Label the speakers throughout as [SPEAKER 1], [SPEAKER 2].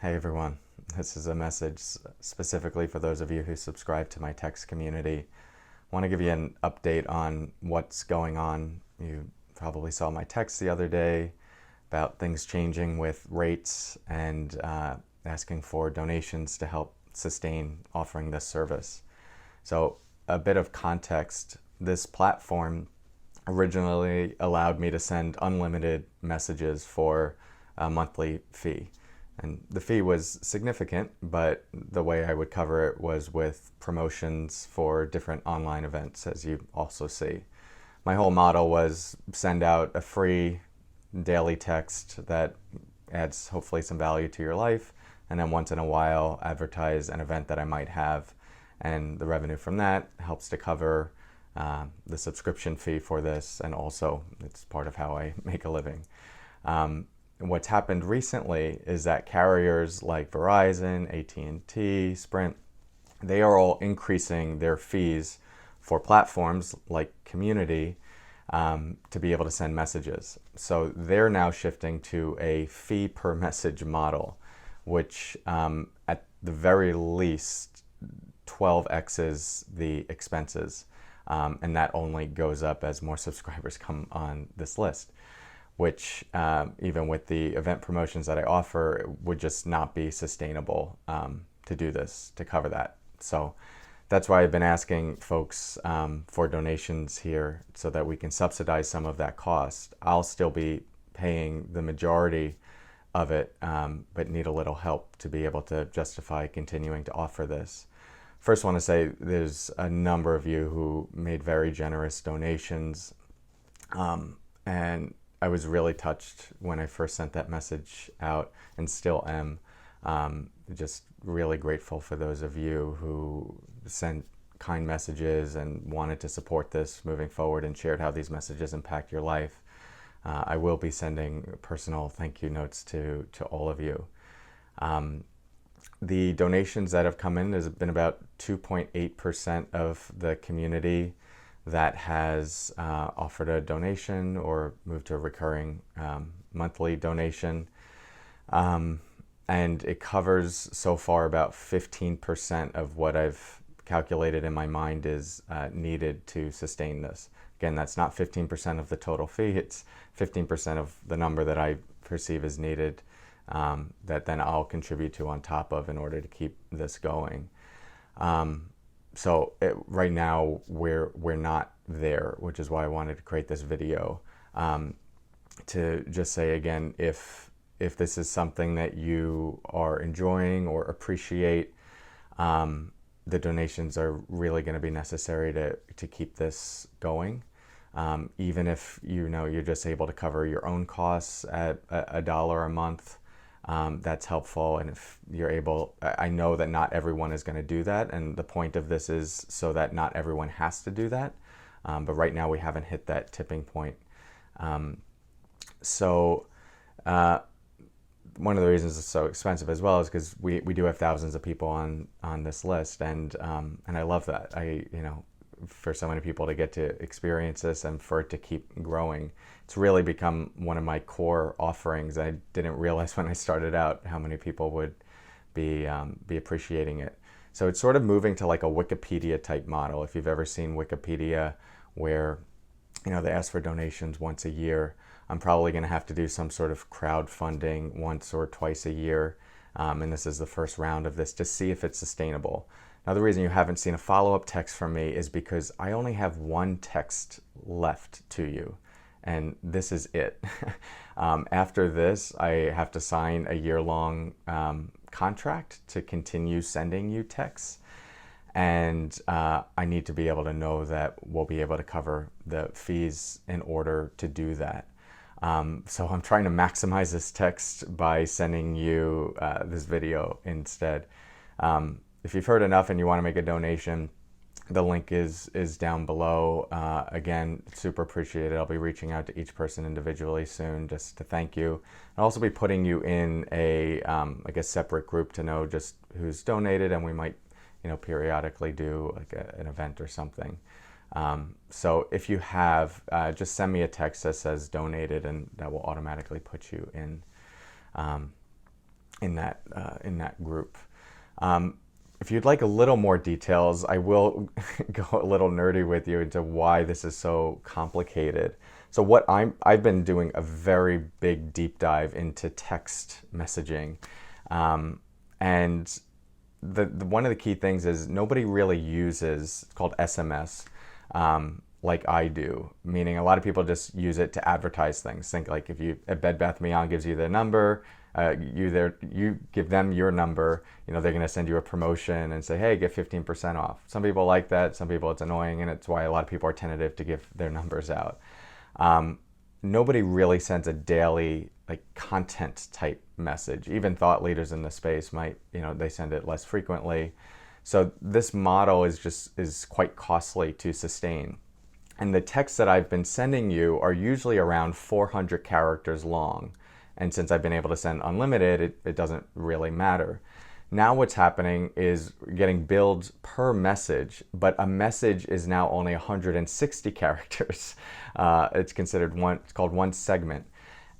[SPEAKER 1] Hey everyone, this is a message specifically for those of you who subscribe to my text community. I want to give you an update on what's going on. You probably saw my text the other day about things changing with rates and asking for donations to help sustain offering this service. So a bit of context, this platform originally allowed me to send unlimited messages for a monthly fee. And the fee was significant, but the way I would cover it was with promotions for different online events, as you also see. My whole model was send out a free daily text that adds hopefully some value to your life, and then once in a while advertise an event that I might have, and the revenue from that helps to cover the subscription fee for this, and also it's part of how I make a living. What's happened recently is that carriers like Verizon, AT&T, Sprint, they are all increasing their fees for platforms like Community to be able to send messages. So they're now shifting to a fee per message model, which at the very least 12x's the expenses. And that only goes up as more subscribers come on this list, which even with the event promotions that I offer, would just not be sustainable to do this, to cover that. So that's why I've been asking folks for donations here so that we can subsidize some of that cost. I'll still be paying the majority of it, but need a little help to be able to justify continuing to offer this. First, I want to say there's a number of you who made very generous donations, and I was really touched when I first sent that message out, and still am. Just really grateful for those of you who sent kind messages and wanted to support this moving forward and shared how these messages impact your life. I will be sending personal thank you notes to all of you. The donations that have come in has been about 2.8% of the community that has offered a donation or moved to a recurring monthly donation. And it covers so far about 15% of what I've calculated in my mind is needed to sustain this. Again, that's not 15% of the total fee, it's 15% of the number that I perceive as needed that then I'll contribute to on top of in order to keep this going. Right now we're not there, which is why I wanted to create this video to just say again, if this is something that you are enjoying or appreciate, the donations are really going to be necessary to keep this going. Even if you're just able to cover your own costs at $1 a month, that's helpful. And if you're able, I know that not everyone is going to do that, and the point of this is so that not everyone has to do that. But right now we haven't hit that tipping point. One of the reasons it's so expensive as well is because we do have thousands of people on this list, and I love that. For so many people to get to experience this and for it to keep growing, it's really become one of my core offerings. I didn't realize when I started out how many people would be appreciating it. So it's sort of moving to like a Wikipedia type model. If you've ever seen Wikipedia, where they ask for donations once a year, I'm probably going to have to do some sort of crowdfunding once or twice a year, and this is the first round of this to see if it's sustainable. Now, the reason you haven't seen a follow-up text from me is because I only have one text left to you, and this is it. After this, I have to sign a year-long contract to continue sending you texts, and I need to be able to know that we'll be able to cover the fees in order to do that. So I'm trying to maximize this text by sending you this video instead. If you've heard enough and you want to make a donation, the link is down below. Again, super appreciate it. I'll be reaching out to each person individually soon just to thank you. I'll also be putting you in a separate group to know just who's donated, and we might periodically do like an event or something. So if you have, just send me a text that says donated, and that will automatically put you in. in that group. If you'd like a little more details, I will go a little nerdy with you into why this is so complicated. So I've been doing a very big deep dive into text messaging, and the one of the key things is nobody really uses, it's called SMS, like I do, meaning a lot of people just use it to advertise things. Think like if Bed Bath & Beyond gives you their number, you give them your number, they're going to send you a promotion and say, hey, get 15% off. Some people like that. Some people it's annoying, and it's why a lot of people are tentative to give their numbers out. Nobody really sends a daily content type message. Even thought leaders in the space might, they send it less frequently. So this model is quite costly to sustain. And the texts that I've been sending you are usually around 400 characters long. And since I've been able to send unlimited, it doesn't really matter. Now what's happening is getting billed per message, but a message is now only 160 characters. It's called one segment.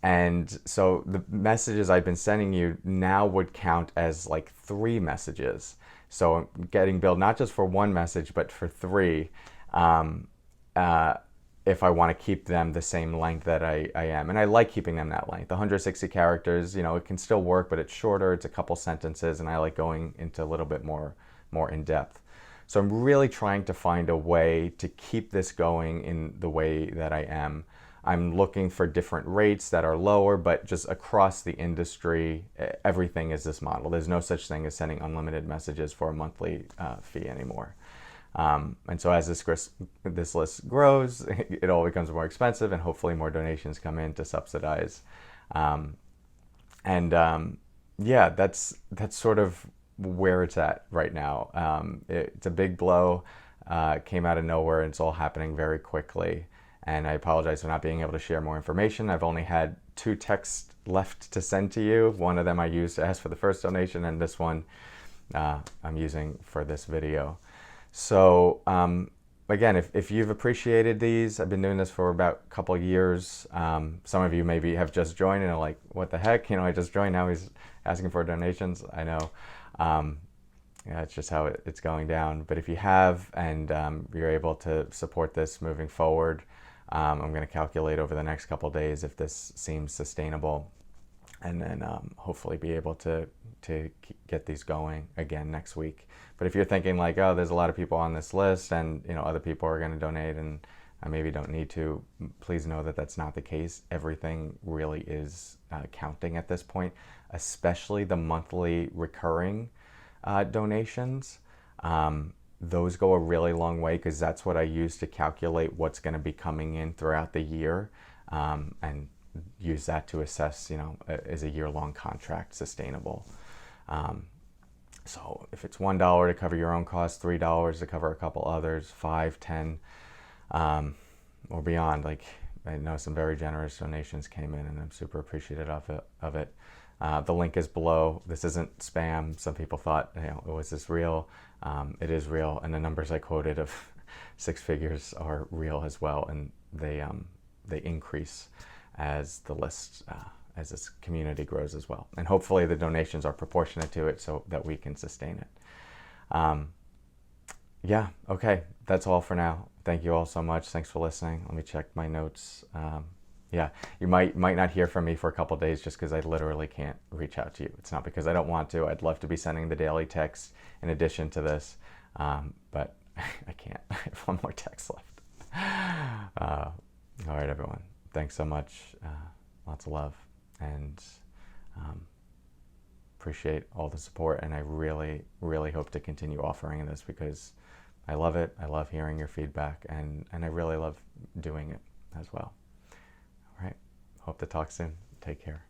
[SPEAKER 1] And so the messages I've been sending you now would count as 3 messages. So I'm getting billed not just for one message, but for 3. If I want to keep them the same length that I am. And I like keeping them that length. 160 characters, it can still work, but it's shorter. It's a couple sentences, and I like going into a little bit more in depth. So I'm really trying to find a way to keep this going in the way that I am. I'm looking for different rates that are lower, but just across the industry, everything is this model. There's no such thing as sending unlimited messages for a monthly fee anymore. And so as this list grows, it all becomes more expensive, and hopefully more donations come in to subsidize. Yeah, that's sort of where it's at right now. It's a big blow, came out of nowhere, and it's all happening very quickly. And I apologize for not being able to share more information. I've only had 2 texts left to send to you. One of them I used to ask for the first donation, and this one I'm using for this video. So again, if you've appreciated these, I've been doing this for about a couple of years. Some of you maybe have just joined and are like, what the heck? I just joined, now he's asking for donations. I know. Yeah, it's just how it's going down. But if you have, and you're able to support this moving forward, I'm going to calculate over the next couple of days if this seems sustainable, and then hopefully be able to get these going again next week. But if you're thinking oh, there's a lot of people on this list, and other people are going to donate, and I maybe don't need to, please know that that's not the case. Everything really is counting at this point, especially the monthly recurring donations. Those go a really long way, because that's what I use to calculate what's going to be coming in throughout the year, and use that to assess, is a year-long contract sustainable? So if it's $1 to cover your own costs, $3 to cover a couple others, 5, 10, or beyond. I know some very generous donations came in, and I'm super appreciative of it. The link is below. This isn't spam. Some people thought, was this real? It is real, and the numbers I quoted of 6 figures are real as well, and they increase as the list, as this community grows as well. And hopefully the donations are proportionate to it so that we can sustain it. Yeah, okay, that's all for now. Thank you all so much. Thanks for listening. Let me check my notes. Yeah, you might not hear from me for a couple days, just because I literally can't reach out to you. It's not because I don't want to. I'd love to be sending the daily text in addition to this, but I can't. I have one more text left. All right, everyone. Thanks so much. Lots of love, and appreciate all the support. And I really, really hope to continue offering this, because I love it. I love hearing your feedback, and I really love doing it as well. All right. Hope to talk soon. Take care.